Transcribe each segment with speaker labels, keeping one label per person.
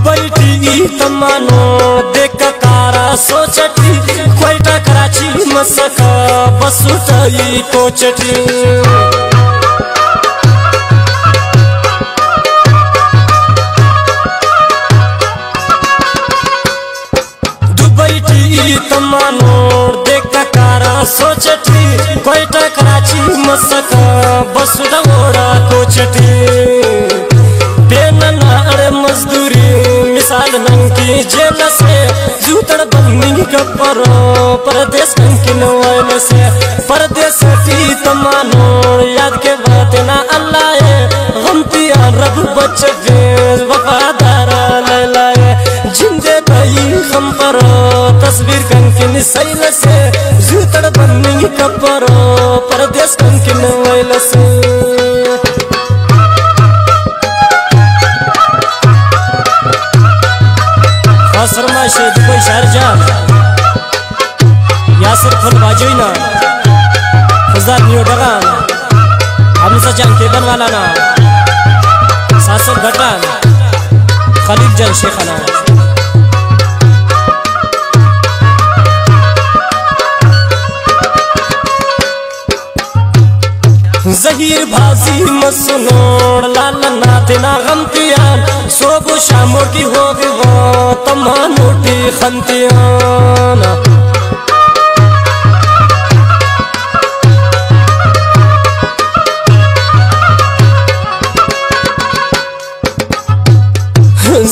Speaker 1: Dubai T तमानो देख कारा सोचटी क्वेटा कराची मसका बसुटाई कोचटी Dubai T तमानो देख कारा सोचटी क्वेटा कराची मसका बसुटा कोचटी मजदूरी मिसाल नंकी जेल से जूतड़ बंदी कपर परदेश कंकी नवाइल से परदेश की तमानो याद के बात ना अल्लाह है गमतिया रब बच्चे वफादार लाए जिंदे भाई हम पर तस्वीर कंकी निसैल से जूतड़ बंदी कपर परदेश कंकी नवाइल से फरमाइशे दुबई शारजाह यासर फुल बाजोइना फुजार न्यू डगान हमसा जान केबन वाला ना सासर घटान खलील जन शेखाना जहीर भाजी मसनोड़ लाल नाते ना गमतियान सोबो शामो की हो गो तमानोटी खंतियान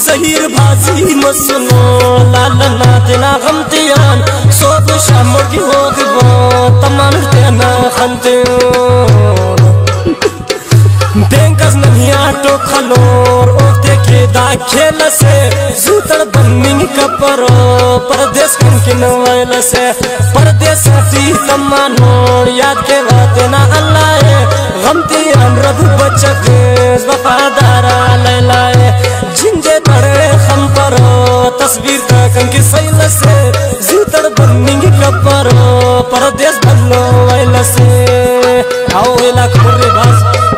Speaker 1: जहीर भाजी मसनोड़ लाल नाते ना गमतियान सोबो शामो की हो गो तमानोटी ना खंतियान बेंकस नहीं आटो खलोर ओते के दा खेल से जूतड़ बन्नी कपर परदेश कंकी नवाइल से परदेश की तमानो याद के बात ना अल्लाह है गमती रब बच्चे वफादार लाए जिंदे तड़े हम पर तस्वीर का कंकी सैल से जूतड़ बन्नी कपर परदेश बल्लो वाइल से आओ इलाक बुर्रे बाज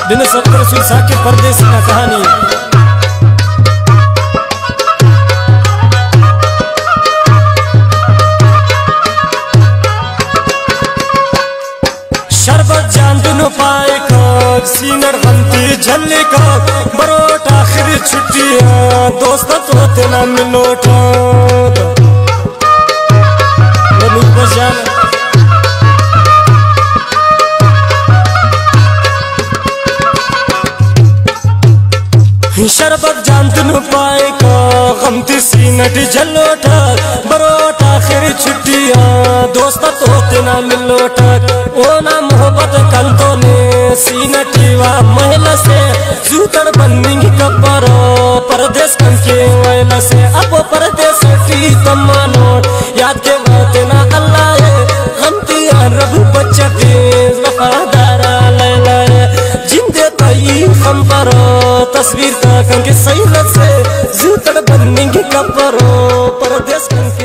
Speaker 1: दिन सत्तर रसूल साकिब परदेसी ना कहानी शरबत जान दुनो पाए का सीनर बनती झल्ले का बरोट आखिरी छुट्टियां दोस्त तो तेना मिलोटा शरबत जान तुनु पाए का गमती सीनट जलोटा बरोट आखिरी छुट्टियां दोस्त तो तेना मिलोटा ओ ना मोहब्बत कंतो ने सीनटी वा महिला से जूतड़ बन्नी कपर परदेश कंके वाइला से अब परदेश की तमानो याद के बात ना अल्लाह है गमती रब बच्चे वफादार लाए जिंदे तई हम पर तस्वीर का कंके सही से जूतड़ बन्नी कपर परदेश कंके